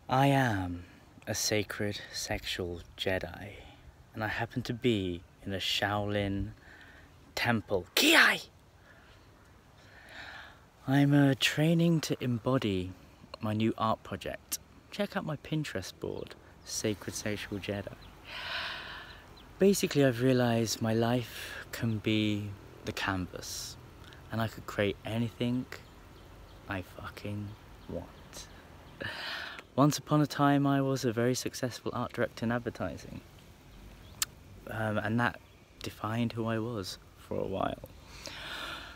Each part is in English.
I am a sacred sexual Jedi, and I happen to be in a Shaolin temple. Kiai! I'm training to embody my new art project. Check out my Pinterest board, Sacred Sexual Jedi. Basically, I've realized my life can be the canvas, and I could create anything I fucking want. Once upon a time, I was a very successful art director in advertising, and that defined who I was for a while.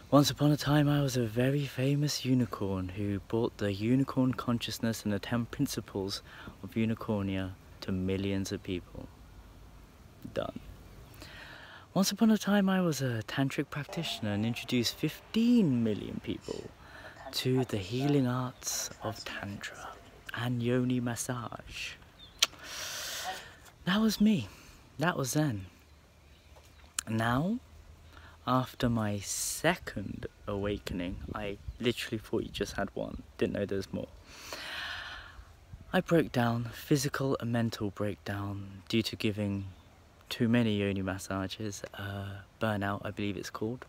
Once upon a time, I was a very famous unicorn who brought the unicorn consciousness and the 10 principles of unicornia to millions of people. Done. Once upon a time, I was a tantric practitioner and introduced 15 million people to the healing arts of Tantra and yoni massage. That was me. That was then. Now, after my second awakening, I literally thought you just had one, didn't know there's more. I broke down, physical and mental breakdown, due to giving too many yoni massages, burnout I believe it's called.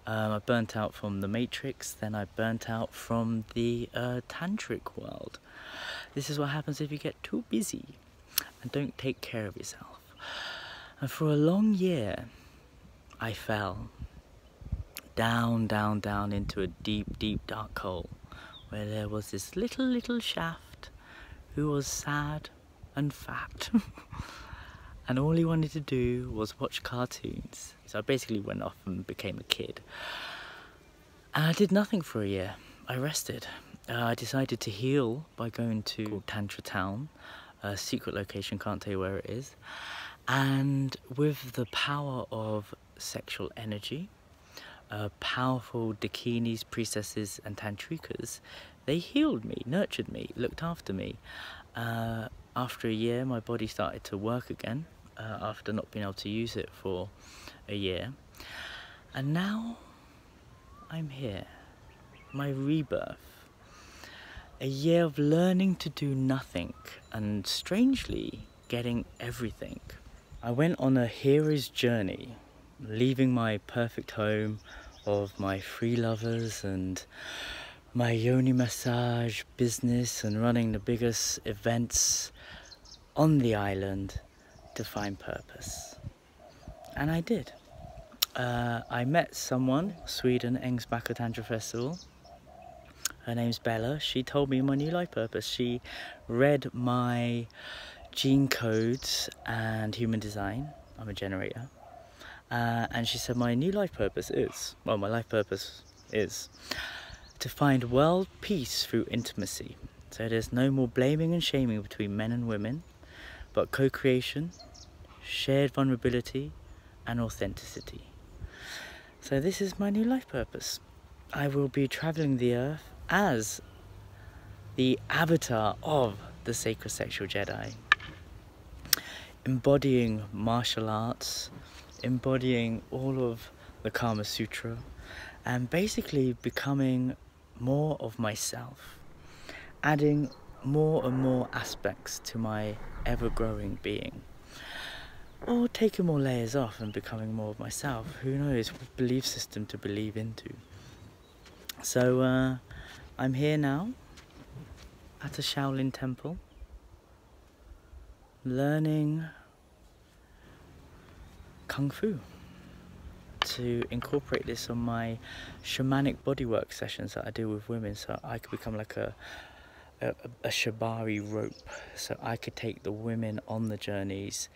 I burnt out from the matrix, then I burnt out from the tantric world. This is what happens if you get too busy and don't take care of yourself. And for a long year, I fell down into a deep dark hole where there was this little shaft who was sad and fat. And all he wanted to do was watch cartoons. So I basically went off and became a kid. And I did nothing for a year. I rested. I decided to heal by going to Tantra Town, a secret location, can't tell you where it is. And with the power of sexual energy, powerful dakinis, priestesses and tantrikas, they healed me, nurtured me, looked after me. After a year, my body started to work again, after not being able to use it for a year. And now I'm here, my rebirth. A year of learning to do nothing and strangely getting everything. I went on a hero's journey, leaving my perfect home of my free lovers and my yoni massage business and running the biggest events on the island to find purpose. And I did. I met someone, Sweden, Ängsbacka Tantra Festival. Her name's Bella. She told me my new life purpose. She read my gene codes and human design. I'm a generator. And she said my new life purpose is, well, my life purpose is to find world peace through intimacy. So there's no more blaming and shaming between men and women, but co-creation, shared vulnerability, and authenticity. So this is my new life purpose. I will be traveling the earth as the avatar of the Sacred Sexual Jedi, embodying martial arts, embodying all of the Kama Sutra, and basically becoming more of myself, adding more and more aspects to my ever-growing being, or taking more layers off and becoming more of myself. Who knows what belief system to believe into. So I'm here now at a Shaolin temple, learning Kung Fu, to incorporate this on my shamanic bodywork sessions that I do with women, so I could become like a shibari rope, so I could take the women on the journeys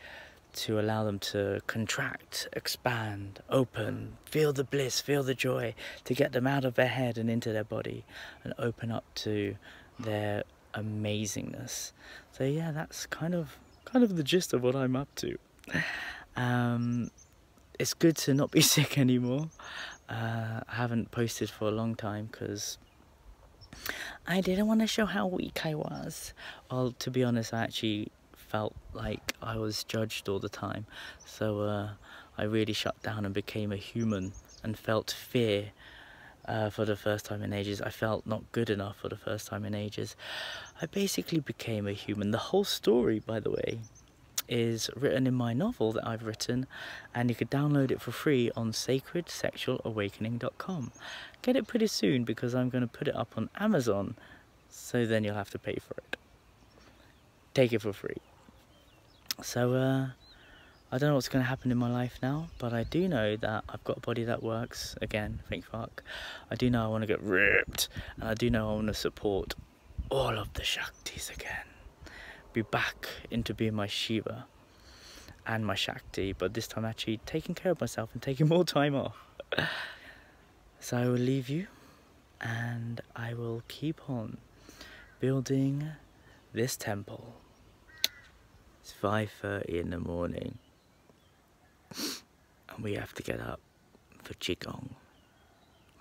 to allow them to contract, expand, open, feel the bliss, feel the joy, to get them out of their head and into their body and open up to their amazingness. So yeah, that's kind of the gist of what I'm up to. It's good to not be sick anymore. I haven't posted for a long time because I didn't want to show how weak I was. Well, to be honest, I actually felt like I was judged all the time. So I really shut down and became a human and felt fear for the first time in ages. I felt not good enough for the first time in ages. I basically became a human. The whole story, by the way, is written in my novel that I've written, and you could download it for free on sacredsexualawakening.com. Get it pretty soon because I'm going to put it up on Amazon, so then you'll have to pay for it. Take it for free. So I don't know what's going to happen in my life now, but I do know that I've got a body that works again, thank fuck. I do know I want to get ripped, and I do know I want to support all of the Shaktis again. Be back into being my Shiva and my Shakti, but this time actually taking care of myself and taking more time off. So I will leave you, and I will keep on building this temple. It's 5:30 in the morning, and we have to get up for Qigong.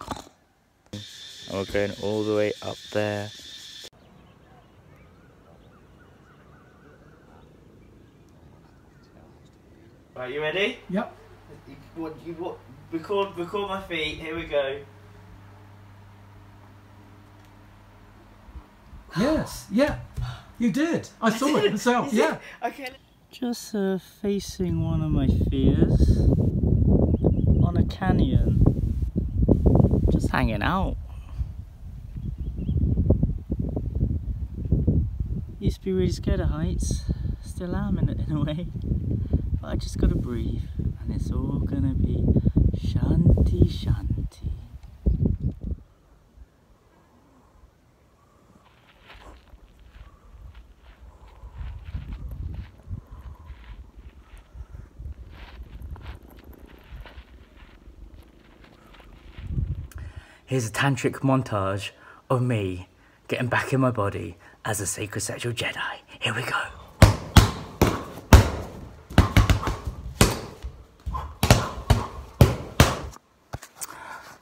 And we're going all the way up there. Right, you ready? Yep. Record my feet. Here we go. Yes. Yeah. You did. I saw it myself. Yeah. Okay. Just facing one of my fears on a canyon. Just hanging out. Used to be really scared of heights. Still am in a way. But I just gotta breathe, and it's all gonna be shanti shanti. Here's a tantric montage of me getting back in my body as a sacred sexual Jedi. Here we go.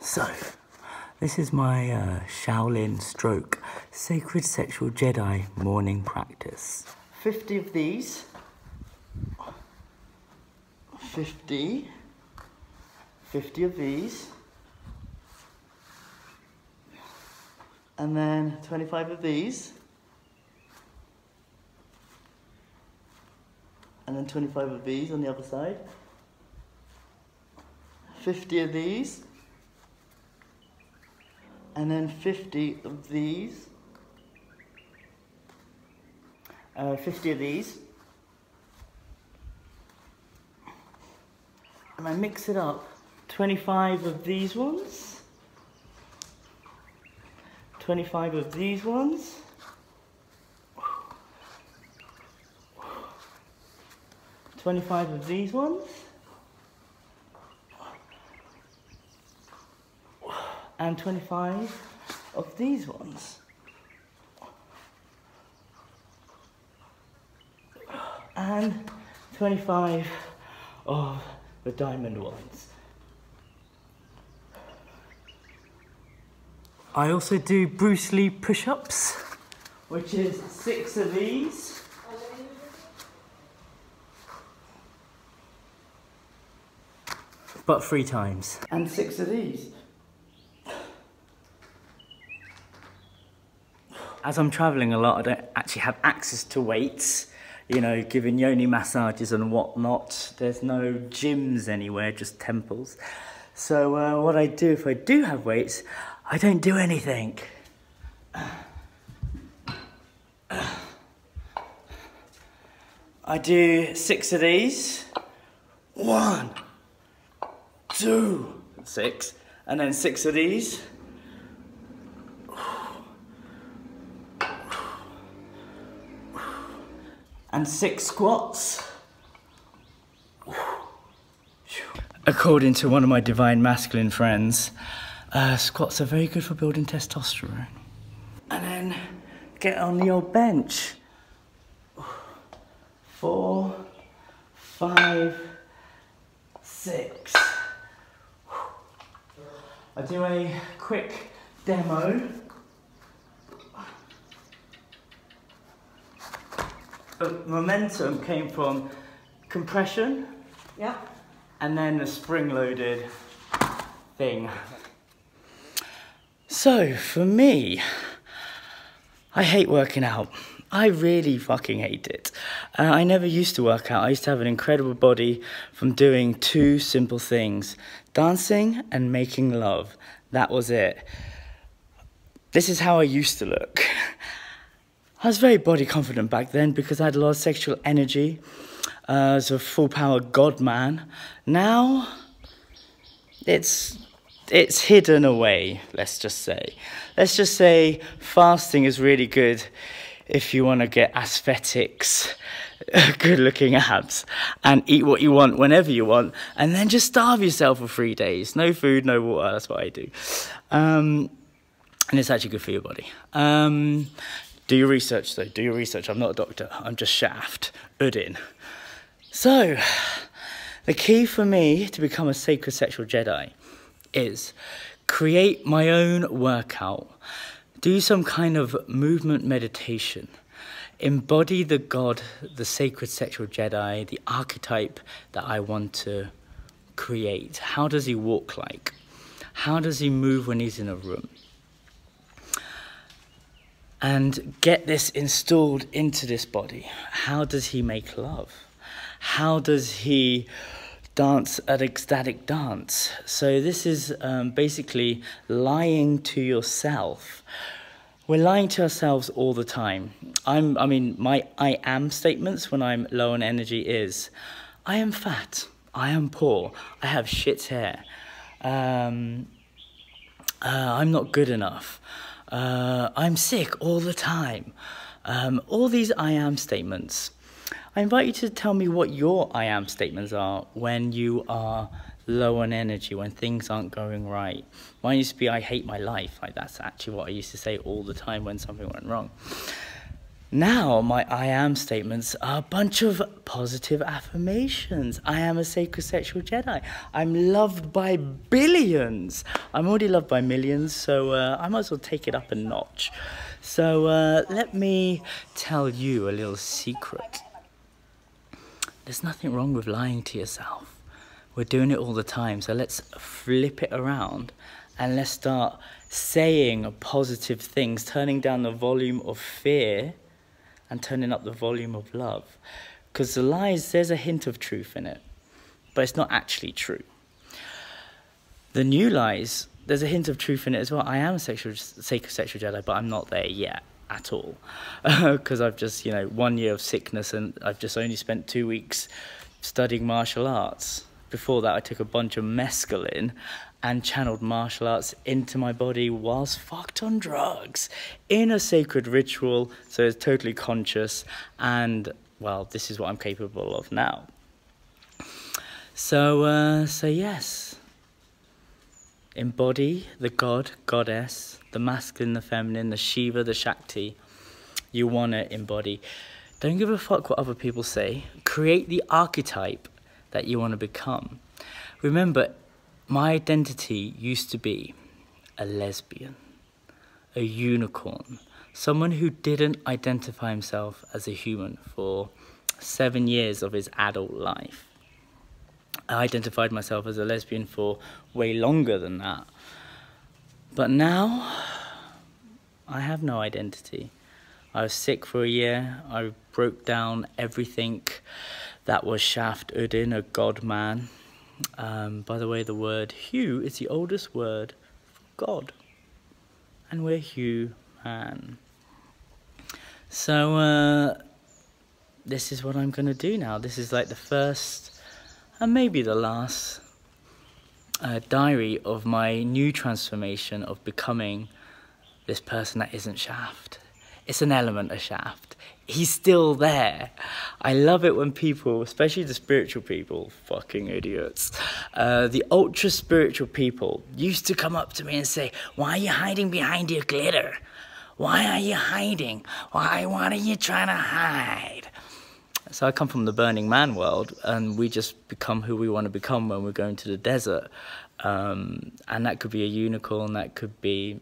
So, this is my Shaolin stroke sacred sexual Jedi morning practice. 50 of these. 50 of these. And then 25 of these. And then 25 of these on the other side. 50 of these. And then 50 of these. 50 of these. And I mix it up. 25 of these ones. 25 of these ones. 25 of these ones. And 25 of these ones. And 25 of the diamond ones. I also do Bruce Lee push-ups, which is 6 of these. But 3 times. And 6 of these. As I'm traveling a lot, I don't actually have access to weights, you know, giving yoni massages and whatnot. There's no gyms anywhere, just temples. So what I do if I do have weights, I don't do anything. I do 6 of these. 1, 2, 6. And then 6 of these. And 6 squats. According to one of my divine masculine friends, squats are very good for building testosterone. And then get on the old bench. 4, 5, 6. I do a quick demo. The momentum came from compression, and then the spring-loaded thing. So, for me, I hate working out. I really fucking hate it. I never used to work out. I used to have an incredible body from doing two simple things: dancing and making love. That was it. This is how I used to look. I was very body confident back then because I had a lot of sexual energy. I was a full power God man. Now, it's hidden away, let's just say. Let's just say fasting is really good if you want to get aesthetics, good looking abs, and eat what you want whenever you want, and then just starve yourself for 3 days. No food, no water, that's what I do. And it's actually good for your body. Do your research though, do your research. I'm not a doctor, I'm just Shaft, Uddin. So, the key for me to become a sacred sexual Jedi is create my own workout, do some kind of movement meditation, embody the God, the sacred sexual Jedi, the archetype that I want to create. How does he walk like? How does he move when he's in a room? And get this installed into this body. How does he make love? How does he dance an ecstatic dance? So this is basically lying to yourself. We're lying to ourselves all the time. My I am statements when I'm low on energy is, I am fat, I am poor, I have shit hair, I'm not good enough, I'm sick all the time. All these I am statements. I invite you to tell me what your I am statements are when you are low on energy, when things aren't going right. Mine used to be, I hate my life. Like, that's actually what I used to say all the time when something went wrong. Now, my I am statements are a bunch of positive affirmations. I am a sacred sexual Jedi. I'm loved by billions. I'm already loved by millions, so I might as well take it up a notch. So let me tell you a little secret. There's nothing wrong with lying to yourself. We're doing it all the time, so let's flip it around and let's start saying positive things, turning down the volume of fear and turning up the volume of love. Because the lies, there's a hint of truth in it, but it's not actually true. The new lies, there's a hint of truth in it as well. I am a sacred sexual Jedi, but I'm not there yet at all. Because I've just, 1 year of sickness and I've just only spent 2 weeks studying martial arts. Before that, I took a bunch of mescaline and channeled martial arts into my body whilst fucked on drugs in a sacred ritual, so it's totally conscious, and, well, this is what I'm capable of now. So yes, embody the God, goddess, the masculine, the feminine, the Shiva, the Shakti. You want to embody. Don't give a fuck what other people say. Create the archetype that you want to become. Remember, my identity used to be a lesbian, a unicorn, someone who didn't identify himself as a human for 7 years of his adult life. I identified myself as a lesbian for way longer than that. But now, I have no identity. I was sick for a year. I broke down everything that was Shaft Uddin, a god man. By the way, the word Hu is the oldest word for God. And we're human. So, this is what I'm going to do now. This is like the first, and maybe the last, diary of my new transformation of becoming this person that isn't Shaft. It's an element of Shaft. He's still there. I love it when people, especially the spiritual people, fucking idiots, the ultra spiritual people used to come up to me and say, why are you hiding behind your glitter? Why are you hiding? What are you trying to hide? So I come from the Burning Man world, and we just become who we want to become when we're going to the desert. And that could be a unicorn, that could be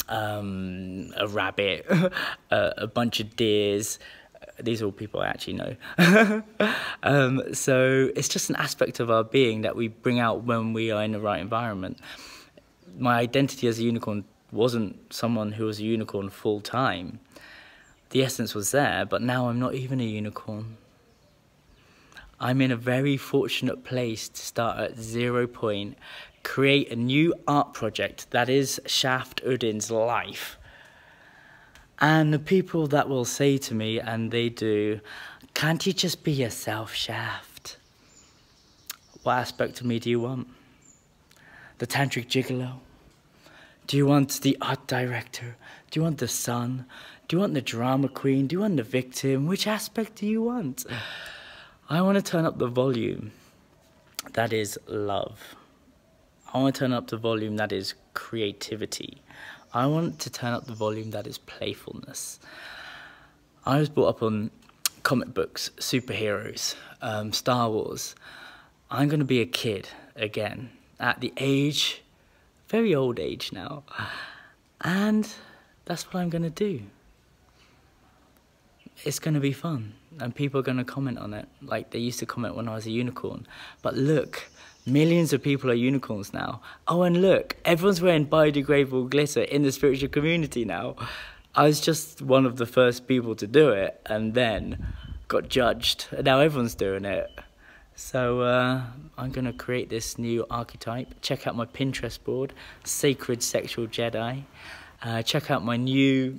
a rabbit, a bunch of deers. These are all people I actually know. So it's just an aspect of our being that we bring out when we are in the right environment. my identity as a unicorn wasn't someone who was a unicorn full time. The essence was there, but now I'm not even a unicorn. I'm in a very fortunate place to start at 0 point, create a new art project that is Shaft Uddin's life. And the people that will say to me, and they do, can't you just be yourself, Shaft? What aspect of me do you want? The tantric gigolo? Do you want the art director? Do you want the son? Do you want the drama queen? Do you want the victim? Which aspect do you want? I want to turn up the volume that is love. I want to turn up the volume that is creativity. I want to turn up the volume that is playfulness. I was brought up on comic books, superheroes, Star Wars. I'm going to be a kid again at the age, very old age now. And that's what I'm going to do. It's going to be fun. And people are going to comment on it like they used to comment when I was a unicorn. But look, millions of people are unicorns now. Oh, and look, everyone's wearing biodegradable glitter in the spiritual community now. I was just one of the first people to do it and then got judged. And now everyone's doing it. So I'm going to create this new archetype. Check out my Pinterest board, Sacred Sexual Jedi. Check out my new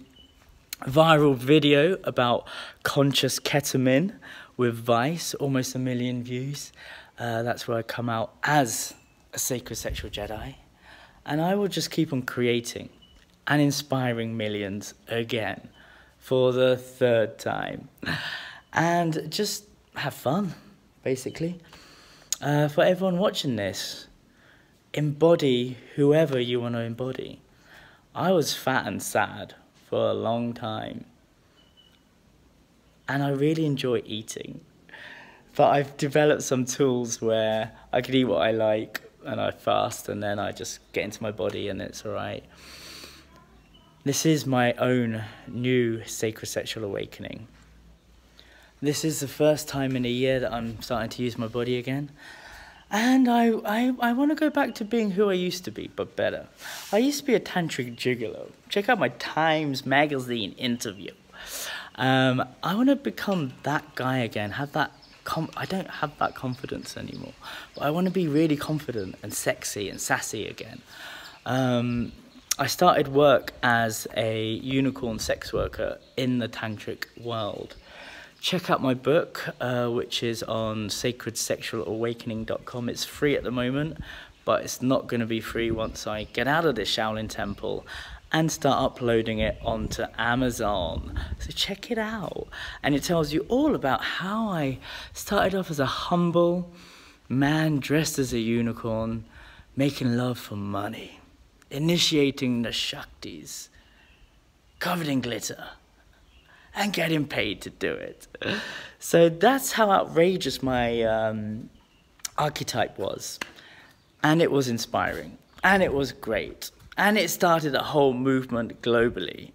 viral video about conscious ketamine with Vice, almost 1 million views. That's where I come out as a sacred sexual Jedi. And I will just keep on creating and inspiring millions again for the 3rd time. And just have fun, basically. For everyone watching this, embody whoever you want to embody. I was fat and sad for a long time. And I really enjoy eating. But I've developed some tools where I can eat what I like and I fast and then I just get into my body and it's all right. This is my own new sacred sexual awakening. This is the first time in a year that I'm starting to use my body again. And I want to go back to being who I used to be, but better. I used to be a tantric gigolo. Check out my Times Magazine interview. I want to become that guy again, have that I don't have that confidence anymore, but I want to be really confident and sexy and sassy again. I started work as a unicorn sex worker in the tantric world. Check out my book, which is on sacredsexualawakening.com. It's free at the moment, but it's not going to be free once I get out of this Shaolin temple and start uploading it onto Amazon. So check it out. And it tells you all about how I started off as a humble man dressed as a unicorn, making love for money, initiating the Shaktis, covered in glitter, and getting paid to do it. So that's how outrageous my archetype was. And it was inspiring. And it was great. And it started a whole movement globally.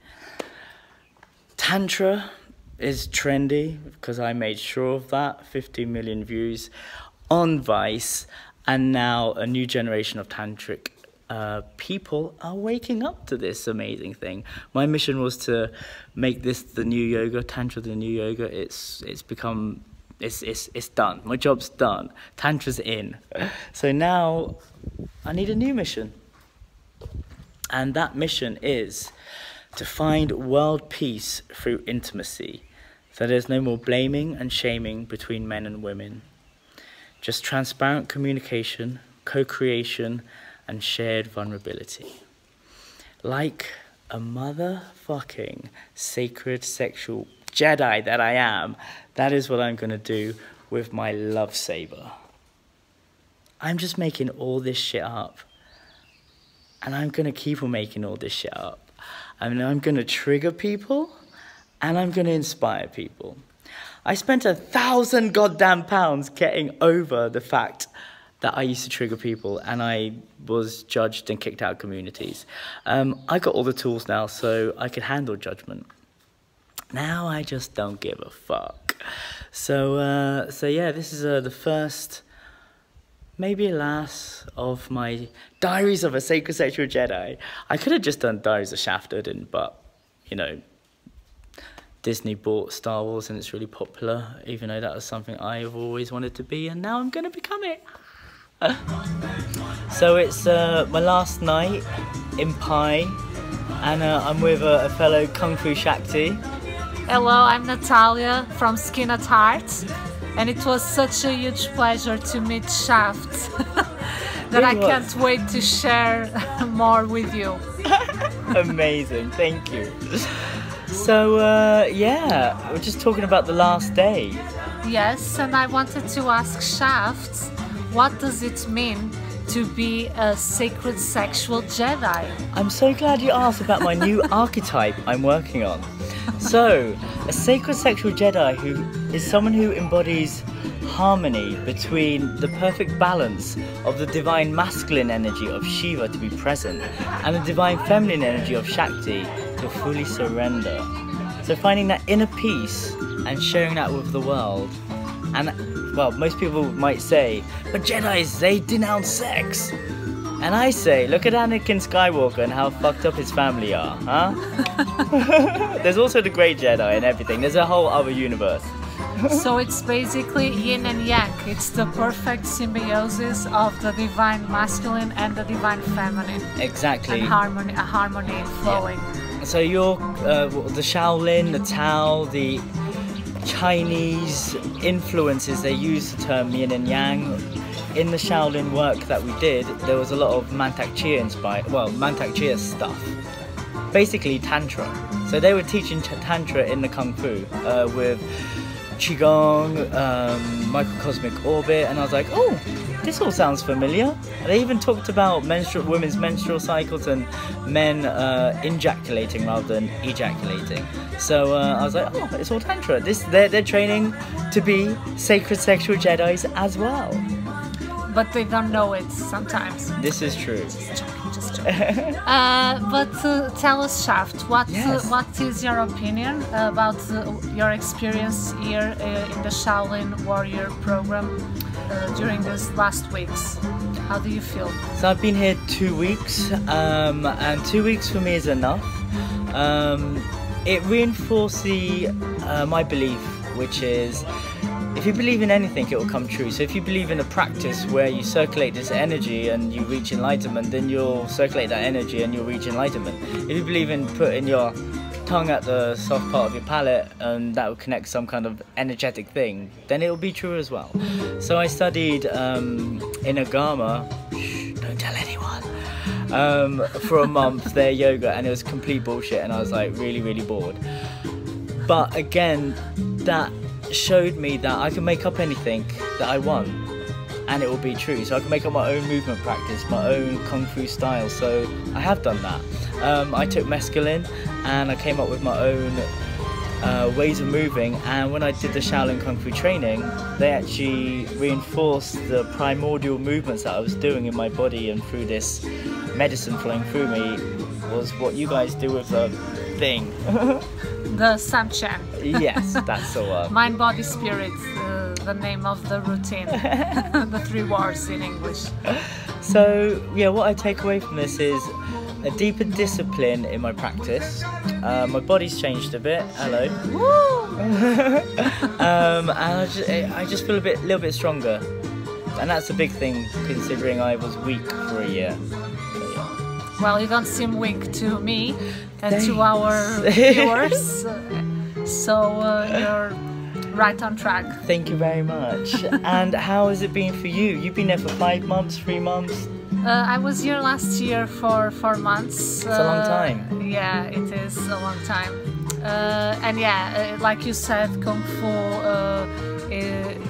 Tantra is trendy because I made sure of that. 50 million views on Vice. And now a new generation of tantric people are waking up to this amazing thing. My mission was to make this the new yoga, Tantra the new yoga. It's become, it's done. My job's done. Tantra's in. So now I need a new mission. And that mission is to find world peace through intimacy. So there's no more blaming and shaming between men and women. Just transparent communication, co-creation, and shared vulnerability. Like a motherfucking sacred sexual Jedi that I am, that is what I'm going to do with my love saber. I'm just making all this shit up. And I'm going to keep on making all this shit up. I mean, I'm going to trigger people, and I'm going to inspire people. I spent £1,000 goddamn pounds getting over the fact that I used to trigger people, and I was judged and kicked out of communities. I got all the tools now, so I can handle judgment. Now I just don't give a fuck. So yeah, this is the first maybe a last of my Diaries of a Sacred Sexual Jedi. I could have just done Diaries of Shaft Uddin, but, you know, Disney bought Star Wars and it's really popular, even though that was something I've always wanted to be, and now I'm going to become it. So it's my last night in Pi, and I'm with a fellow Kung Fu Shakti. Hello, I'm Natalia from Skin at Heart, and it was such a huge pleasure to meet Shaft that I can't wait to share more with you. Amazing, thank you. So yeah, we're just talking about the last day. Yes, and I wanted to ask Shaft, what does it mean to be a sacred sexual Jedi? I'm so glad you asked about my new archetype I'm working on. So, a sacred sexual Jedi who is someone who embodies harmony between the perfect balance of the divine masculine energy of Shiva to be present and the divine feminine energy of Shakti to fully surrender. So finding that inner peace and sharing that with the world. And well, most people might say, but Jedis, they denounce sex. And I say, look at Anakin Skywalker and how fucked up his family are, huh? There's also the Great Jedi and everything. There's a whole other universe. So it's basically yin and yang. It's the perfect symbiosis of the divine masculine and the divine feminine. Exactly. And harmony flowing. Yeah. So you're the Shaolin, the Tao, the Chinese influences, they use the term yin and yang. In the Shaolin work that we did, there was a lot of Mantak Chia Mantak Chia stuff. Basically Tantra. So they were teaching Tantra in the Kung Fu with Qigong, microcosmic orbit, and I was like, oh, this all sounds familiar. They even talked about women's menstrual cycles and men ejaculating rather than ejaculating. So I was like, oh, it's all Tantra. They're training to be sacred sexual Jedis as well. But they don't know it sometimes. This is true. Just joking. But tell us, Shaft, what is your opinion about your experience here in the Shaolin Warrior program during these last weeks? How do you feel? So I've been here 2 weeks, and 2 weeks for me is enough. It reinforced my belief, which is, if you believe in anything, it will come true. So if you believe in a practice where you circulate this energy and you reach enlightenment, then you'll circulate that energy and you'll reach enlightenment. If you believe in putting your tongue at the soft part of your palate and that will connect some kind of energetic thing, then it will be true as well. So I studied in Agama, don't tell anyone, for a month, their yoga, and it was complete bullshit, and I was like really, really bored. But again, that showed me that I can make up anything that I want and it will be true. So I can make up my own movement practice, my own Kung Fu style. So I have done that. I took mescaline and I came up with my own ways of moving, and when I did the Shaolin Kung Fu training, they actually reinforced the primordial movements that I was doing in my body, and through this medicine flowing through me was what you guys do with the thing. The Samchan. Yes, that's the one. Mind, body, spirit, the name of the routine. The 3 words in English. So, yeah, what I take away from this is a deeper discipline in my practice. My body's changed a bit. Hello. Woo! And I just feel a little bit stronger. And that's a big thing, considering I was weak for a year. So, yeah. Well, you don't seem weak to me and to our viewers, so you're right on track. Thank you very much. And how has it been for you? You've been there for 5 months, 3 months? I was here last year for 4 months. It's a long time. Yeah, it is a long time. And yeah, like you said, Kung Fu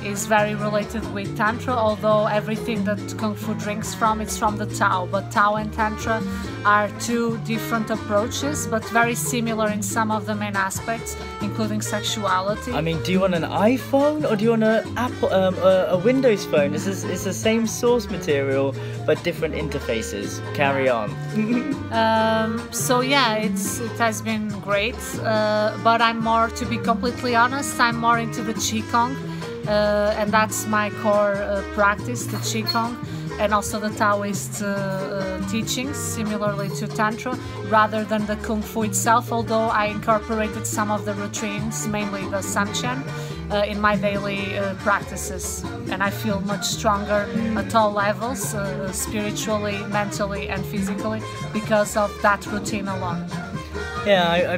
is very related with Tantra, although everything that Kung Fu drinks from, it's from the Tao. But Tao and Tantra are 2 different approaches, but very similar in some of the main aspects, including sexuality. I mean, do you want an iPhone or do you want a Windows phone? It's the same source material, but different interfaces. Carry on. So yeah, it has been great, but I'm more, to be completely honest, I'm more into the Qigong and that's my core practice, the Qigong, and also the Taoist teachings, similarly to Tantra, rather than the Kung Fu itself, although I incorporated some of the routines, mainly the Sanchen, in my daily practices. And I feel much stronger at all levels, spiritually, mentally and physically, because of that routine alone. Yeah,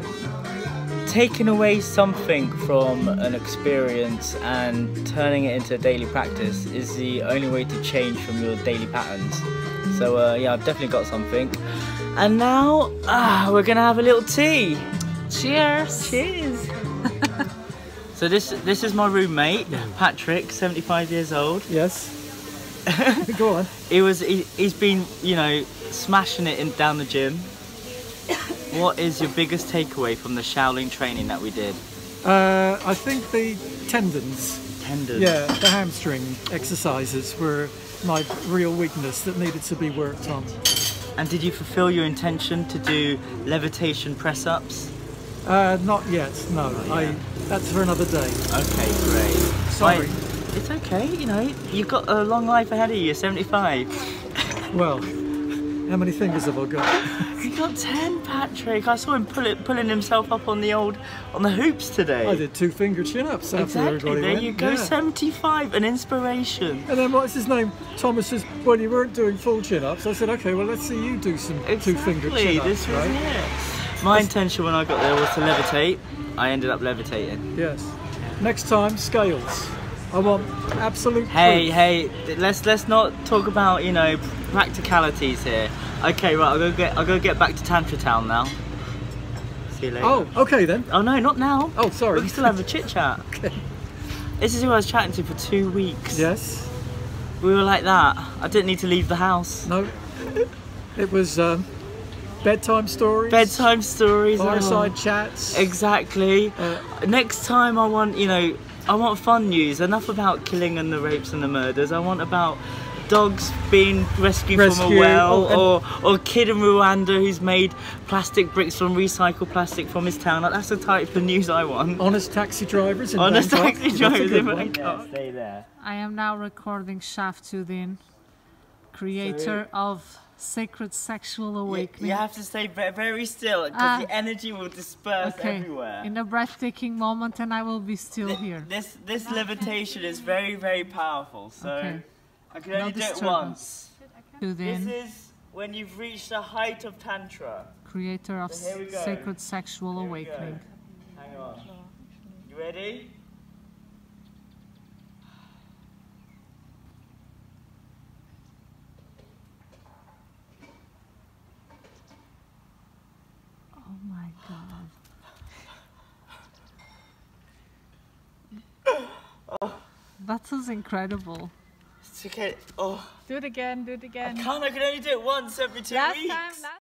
taking away something from an experience and turning it into a daily practice is the only way to change from your daily patterns. So yeah, I've definitely got something. And now we're gonna have a little tea. Cheers! Cheers! So this is my roommate, Patrick, 75 years old. Yes. Go on. He's been, you know, smashing it down the gym. What is your biggest takeaway from the Shaolin training that we did? I think the tendons. Tendons? Yeah, the hamstring exercises were my real weakness that needed to be worked on. And did you fulfill your intention to do levitation press-ups? Not yet, no. That's for another day. Okay, great. Sorry. It's okay, you know, you've got a long life ahead of you, 75. Well, how many fingers have I got? You got 10, Patrick. I saw him pulling himself up on the hoops today. I did 2-finger chin-ups after Exactly, everybody there went. you go, Yeah. 75, an inspiration. And then what's his name? Thomas says, well, you weren't doing full chin-ups. I said, okay, well, let's see you do some 2-finger chin-ups, this was right? it. My intention when I got there was to levitate. I ended up levitating. Yes. Next time, scales. I want absolute proof. Hey, let's not talk about, you know, practicalities here. Okay, right, I'll go get back to Tantra Town now. See you later. Oh, okay then. Oh no, not now. Oh, sorry. We can still have a chit chat. Okay. This is who I was chatting to for 2 weeks. Yes. We were like that. I didn't need to leave the house. No. It was bedtime stories. Bedtime stories. Fireside chats. Exactly. Next time I want, you know, I want fun news. Enough about killing and the rapes and the murders. I want about dogs being rescued from a well, or a kid in Rwanda who's made plastic bricks from recycled plastic from his town. Like, that's the type of news I want. Honest taxi drivers in Honest Bangkok. taxi drivers in That's a good Bangkok. one. Yeah, stay there. I am now recording Shaft Uddin, creator of Sacred Sexual Awakening. You have to stay very still because the energy will disperse everywhere. In a breathtaking moment, and I will be still here. This levitation is very, very powerful. So I can only do it once. Uddin, This is when you've reached the height of Tantra. creator of So here we go. Sacred Sexual Here we Awakening. go. Hang on. You ready? Oh my God. That is incredible. It's okay. Oh, Do it again, do it again. I can only do it once every 2 Last weeks. time,